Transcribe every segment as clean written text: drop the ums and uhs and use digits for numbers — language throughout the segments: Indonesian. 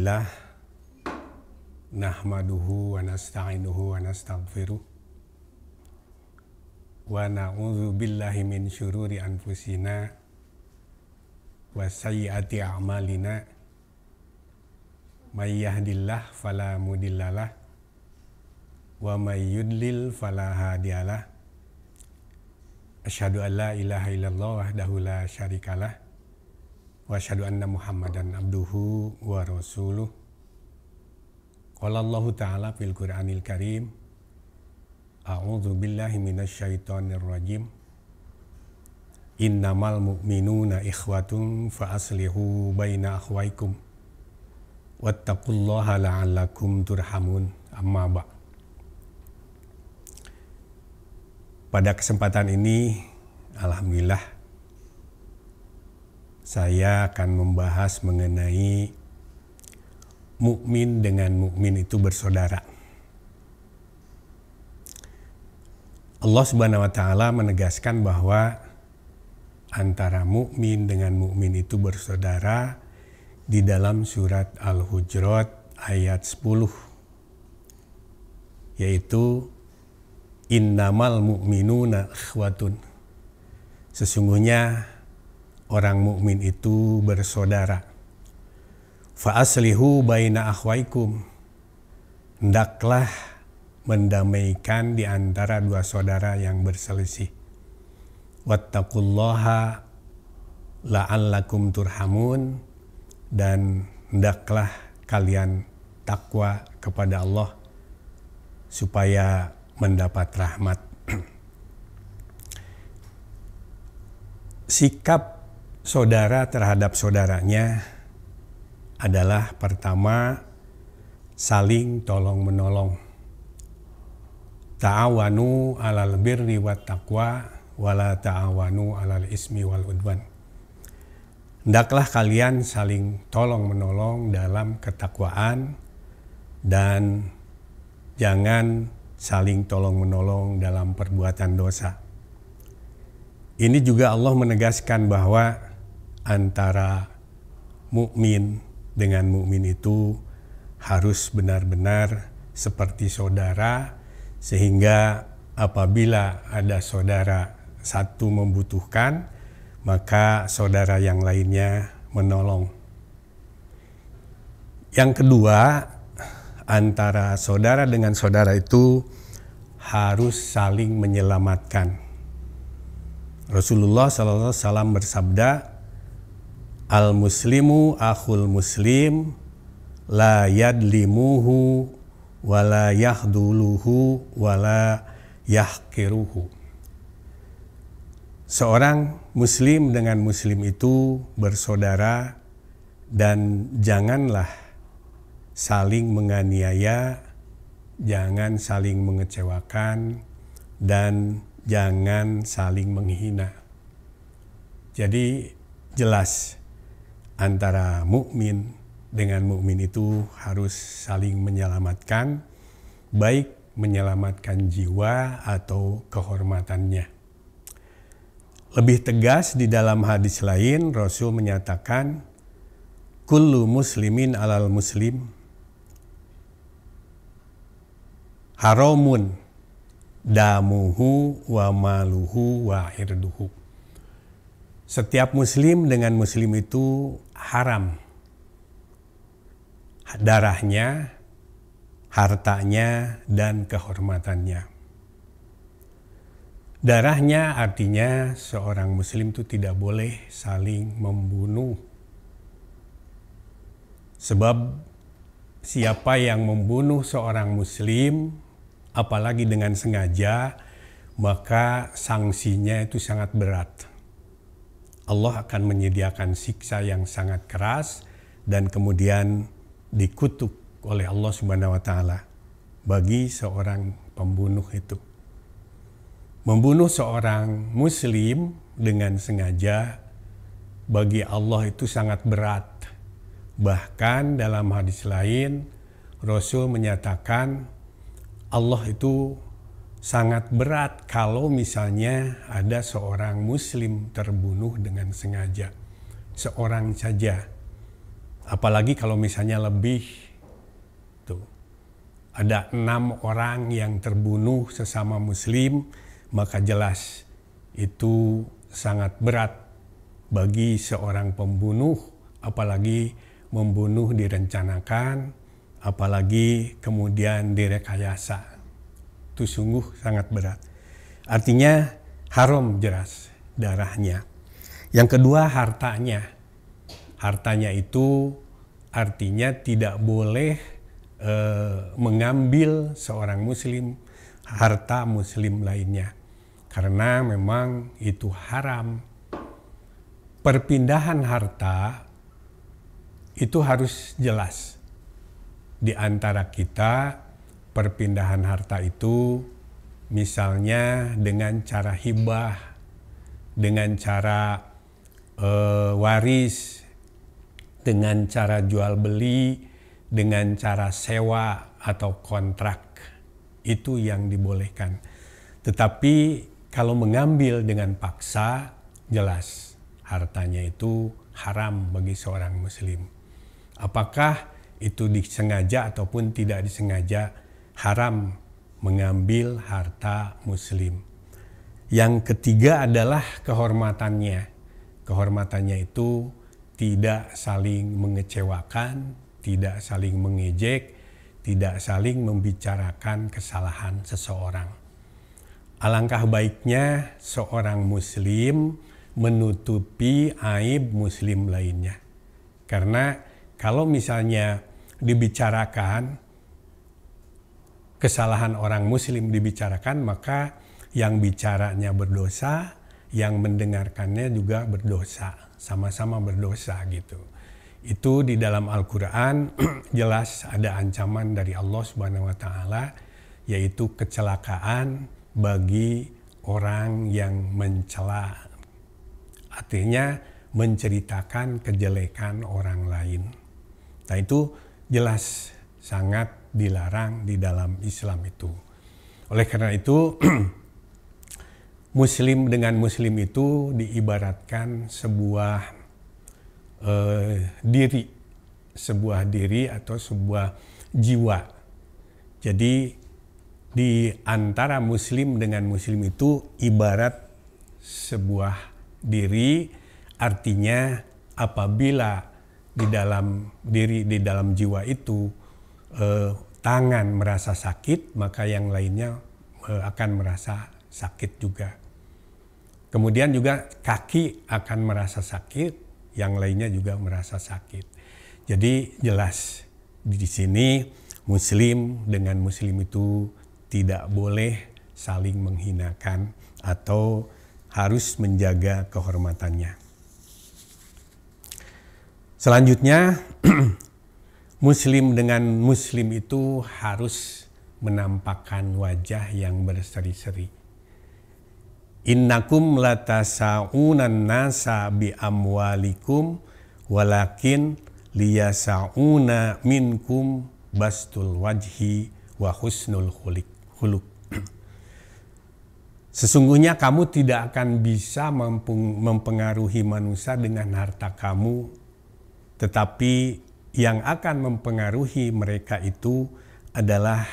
Alhamdulillah nahmaduhu wa nasta'inuhu wa nastaghfiruh wa na'udzu billahi min syururi anfusina wa sayyiati a'malina may yahdihillahu fala mudhillalah wa may yudlil fala hadiyalah. Asyhadu an la ilaha illallah wahdahu la syarikalah wa asyhadu anna Muhammadan abduhu wa rasuluh. Qala Allahu ta'ala fil Qur'anil Karim, a'udzu billahi minasyaitonir rajim. Innamal mu'minuna ikhwatun fa aslihu baina akhwaikum wattaqullaha la'allakum turhamun. Amma ba'. Pada kesempatan ini, alhamdulillah, saya akan membahas mengenai mukmin dengan mukmin itu bersaudara. Allah Subhanahu wa taala menegaskan bahwa antara mukmin dengan mukmin itu bersaudara di dalam surat Al-Hujurat ayat 10, yaitu innamal mu'minuna ikhwatun. Sesungguhnya orang mukmin itu bersaudara. Fa aslihu baina akhwaikum. Hendaklah mendamaikan di antara dua saudara yang berselisih. Wattaqullaha la'allakum turhamun. Dan hendaklah kalian takwa kepada Allah supaya mendapat rahmat. Sikap saudara terhadap saudaranya adalah pertama, saling tolong menolong. Ta'awanu 'alal birri wat taqwa wa la ta'awanu 'alal ismi wal udwan. Hendaklah kalian saling tolong menolong dalam ketakwaan dan jangan saling tolong menolong dalam perbuatan dosa. Ini juga Allah menegaskan bahwa antara mukmin dengan mukmin itu harus benar-benar seperti saudara, sehingga apabila ada saudara satu membutuhkan, maka saudara yang lainnya menolong. Yang kedua, antara saudara dengan saudara itu harus saling menyelamatkan. Rasulullah SAW bersabda, al-muslimu akhul muslim, la yadlimuhu, wa la yahduluhu, wa la yahkiruhu. Seorang muslim dengan muslim itu bersaudara dan janganlah saling menganiaya, jangan saling mengecewakan, dan jangan saling menghina. Jadi jelas antara mukmin dengan mukmin itu harus saling menyelamatkan, baik menyelamatkan jiwa atau kehormatannya. Lebih tegas di dalam hadis lain, Rasul menyatakan, kullu muslimin alal muslim haramun damuhu wa maluhu wa irduhu. Setiap muslim dengan muslim itu haram darahnya, hartanya, dan kehormatannya. Darahnya artinya seorang muslim itu tidak boleh saling membunuh. Sebab siapa yang membunuh seorang muslim, apalagi dengan sengaja, maka sanksinya itu sangat berat. Allah akan menyediakan siksa yang sangat keras dan kemudian dikutuk oleh Allah Subhanahu wa taala bagi seorang pembunuh itu. Membunuh seorang muslim dengan sengaja bagi Allah itu sangat berat. Bahkan dalam hadis lain Rasul menyatakan Allah itu sangat berat kalau misalnya ada seorang muslim terbunuh dengan sengaja. Seorang saja. Apalagi kalau misalnya lebih, tuh, ada 6 orang yang terbunuh sesama muslim, maka jelas itu sangat berat bagi seorang pembunuh, apalagi membunuh direncanakan, apalagi kemudian direkayasa. Itu sungguh sangat berat. Artinya haram jelas darahnya. Yang kedua, hartanya. Hartanya itu artinya tidak boleh mengambil seorang muslim harta muslim lainnya, karena memang itu haram. Perpindahan harta itu harus jelas. Di antara kita, perpindahan harta itu misalnya dengan cara hibah, dengan cara waris, dengan cara jual beli, dengan cara sewa atau kontrak, itu yang dibolehkan. Tetapi kalau mengambil dengan paksa, jelas hartanya itu haram bagi seorang muslim. Apakah itu disengaja ataupun tidak disengaja, haram mengambil harta muslim. Yang ketiga adalah kehormatannya. Kehormatannya itu tidak saling mengecewakan, tidak saling mengejek, tidak saling membicarakan kesalahan seseorang. Alangkah baiknya seorang muslim menutupi aib muslim lainnya. Karena kalau misalnya dibicarakan kesalahan orang muslim dibicarakan, maka yang bicaranya berdosa, yang mendengarkannya juga berdosa. Sama-sama berdosa gitu. Itu di dalam Al-Quran jelas ada ancaman dari Allah Subhanahu wa Ta'ala, yaitu kecelakaan bagi orang yang mencela. Artinya menceritakan kejelekan orang lain. Nah, itu jelas sangat dilarang di dalam Islam itu. Oleh karena itu muslim dengan muslim itu diibaratkan sebuah diri atau sebuah jiwa. Jadi di antara muslim dengan muslim itu ibarat sebuah diri, artinya apabila di dalam diri, di dalam jiwa itu tangan merasa sakit, maka yang lainnya akan merasa sakit juga. Kemudian juga kaki akan merasa sakit, yang lainnya juga merasa sakit. Jadi jelas di sini muslim dengan muslim itu tidak boleh saling menghinakan atau harus menjaga kehormatannya. Selanjutnya, muslim dengan muslim itu harus menampakkan wajah yang berseri-seri. Innakum latasa'unan nasa bi amwalikum walakin liyasa'una minkum bastul wajhi wa husnul khuluq. Sesungguhnya kamu tidak akan bisa mempengaruhi manusia dengan harta kamu, tetapi yang akan mempengaruhi mereka itu adalah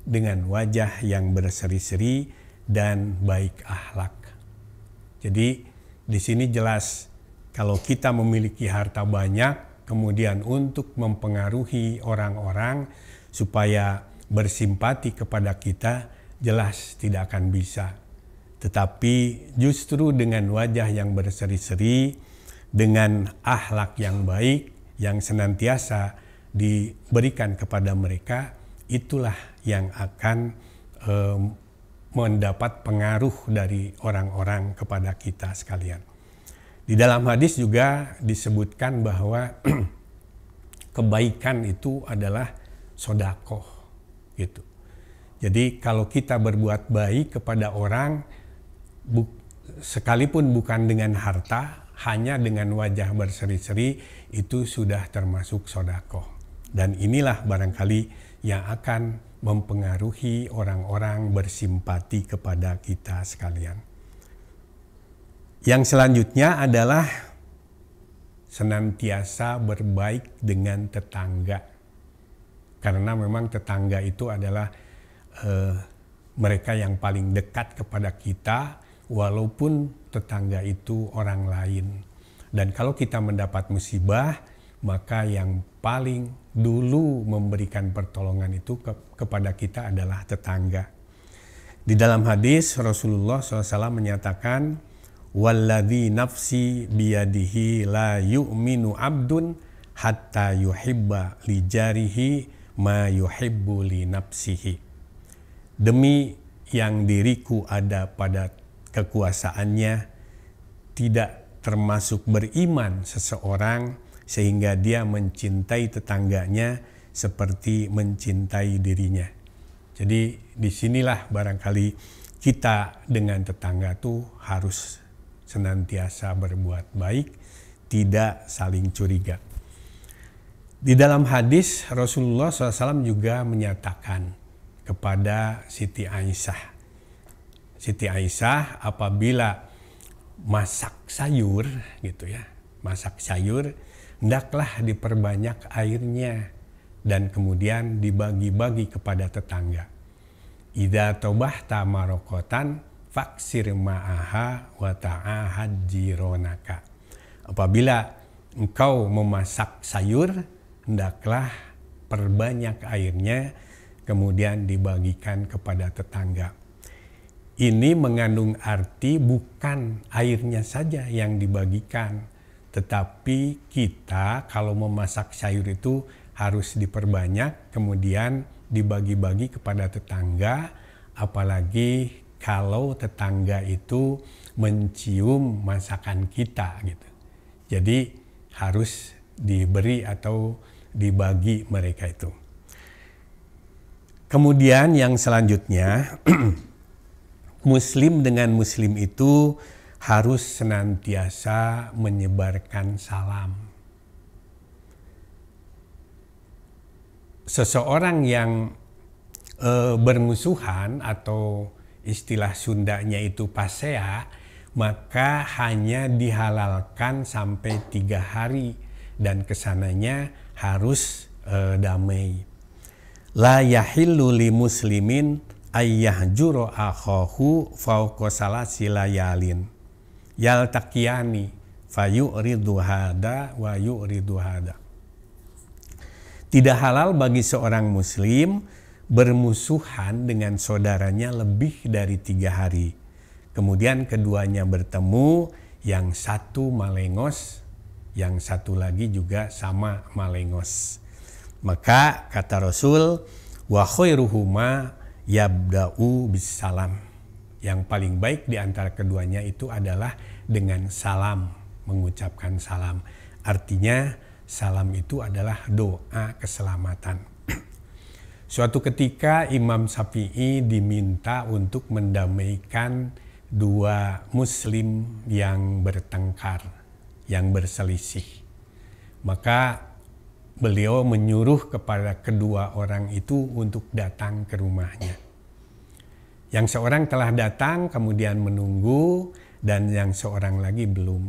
dengan wajah yang berseri-seri dan baik akhlak. Jadi di sini jelas kalau kita memiliki harta banyak, kemudian untuk mempengaruhi orang-orang supaya bersimpati kepada kita, jelas tidak akan bisa. Tetapi justru dengan wajah yang berseri-seri, dengan akhlak yang baik, yang senantiasa diberikan kepada mereka, itulah yang akan mendapat pengaruh dari orang-orang kepada kita sekalian. Di dalam hadis juga disebutkan bahwa kebaikan itu adalah sodakoh gitu. Jadi kalau kita berbuat baik kepada orang, sekalipun bukan dengan harta, hanya dengan wajah berseri-seri, itu sudah termasuk sodakoh. Dan inilah barangkali yang akan mempengaruhi orang-orang bersimpati kepada kita sekalian. Yang selanjutnya adalah senantiasa berbaik dengan tetangga. Karena memang tetangga itu adalah mereka yang paling dekat kepada kita, walaupun tetangga itu orang lain. Dan kalau kita mendapat musibah, maka yang paling dulu memberikan pertolongan itu kepada kita adalah tetangga. Di dalam hadis Rasulullah SAW menyatakan, "Walladzi nafsi biyadihi la yu'minu abdun hatta yuhibba li jarihi ma yuhibbu li nafsihi." Demi yang diriku ada pada kekuasaannya, tidak termasuk beriman seseorang sehingga dia mencintai tetangganya seperti mencintai dirinya. Jadi disinilah barangkali kita dengan tetangga tuh harus senantiasa berbuat baik, tidak saling curiga. Di dalam hadis Rasulullah SAW juga menyatakan kepada Siti Aisyah. Siti Aisyah apabila masak sayur gitu ya, masak sayur, hendaklah diperbanyak airnya dan kemudian dibagi-bagi kepada tetangga. Idza tabahta marokotan faksir ma'aha wa ta'ahad jironaka. Apabila engkau memasak sayur, hendaklah perbanyak airnya, kemudian dibagikan kepada tetangga. Ini mengandung arti bukan airnya saja yang dibagikan, tetapi kita kalau memasak sayur itu harus diperbanyak, kemudian dibagi-bagi kepada tetangga, apalagi kalau tetangga itu mencium masakan kita gitu. Jadi harus diberi atau dibagi mereka itu. Kemudian yang selanjutnya, muslim dengan muslim itu harus senantiasa menyebarkan salam. Seseorang yang bermusuhan atau istilah Sundanya itu pasea, maka hanya dihalalkan sampai 3 hari dan kesananya harus damai. La yahillu li muslimin ayyahjuro akhahu fauqa salasi layalin yaltaqiyani fayuridu hada wa yuridu hada. Tidak halal bagi seorang muslim bermusuhan dengan saudaranya lebih dari 3 hari. Kemudian keduanya bertemu, yang satu malengos, yang satu lagi juga sama malengos. Maka kata Rasul, wa khairuhuma yabda'u bisalam. Yang paling baik di antara keduanya itu adalah dengan salam, mengucapkan salam. Artinya salam itu adalah doa keselamatan. Suatu ketika Imam Syafi'i diminta untuk mendamaikan 2 muslim yang bertengkar, yang berselisih. Maka beliau menyuruh kepada kedua orang itu untuk datang ke rumahnya. Yang seorang telah datang kemudian menunggu dan yang seorang lagi belum.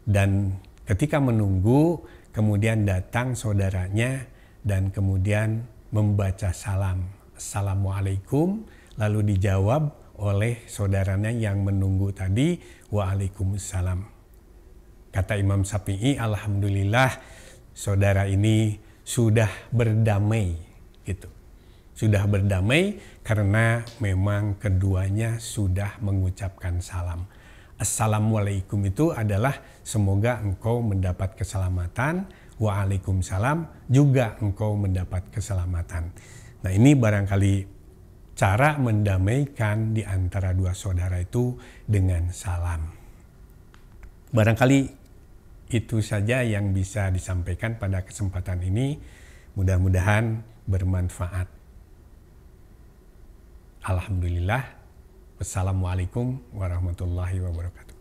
Dan ketika menunggu kemudian datang saudaranya dan kemudian membaca salam. Assalamualaikum, lalu dijawab oleh saudaranya yang menunggu tadi, waalaikumsalam. Kata Imam Syafi'i, alhamdulillah saudara ini sudah berdamai gitu. Sudah berdamai karena memang keduanya sudah mengucapkan salam. Assalamualaikum itu adalah semoga engkau mendapat keselamatan. Waalaikumsalam juga engkau mendapat keselamatan. Nah, ini barangkali cara mendamaikan di antara 2 saudara itu dengan salam. Barangkali itu saja yang bisa disampaikan pada kesempatan ini. Mudah-mudahan bermanfaat. Alhamdulillah. Wassalamualaikum warahmatullahi wabarakatuh.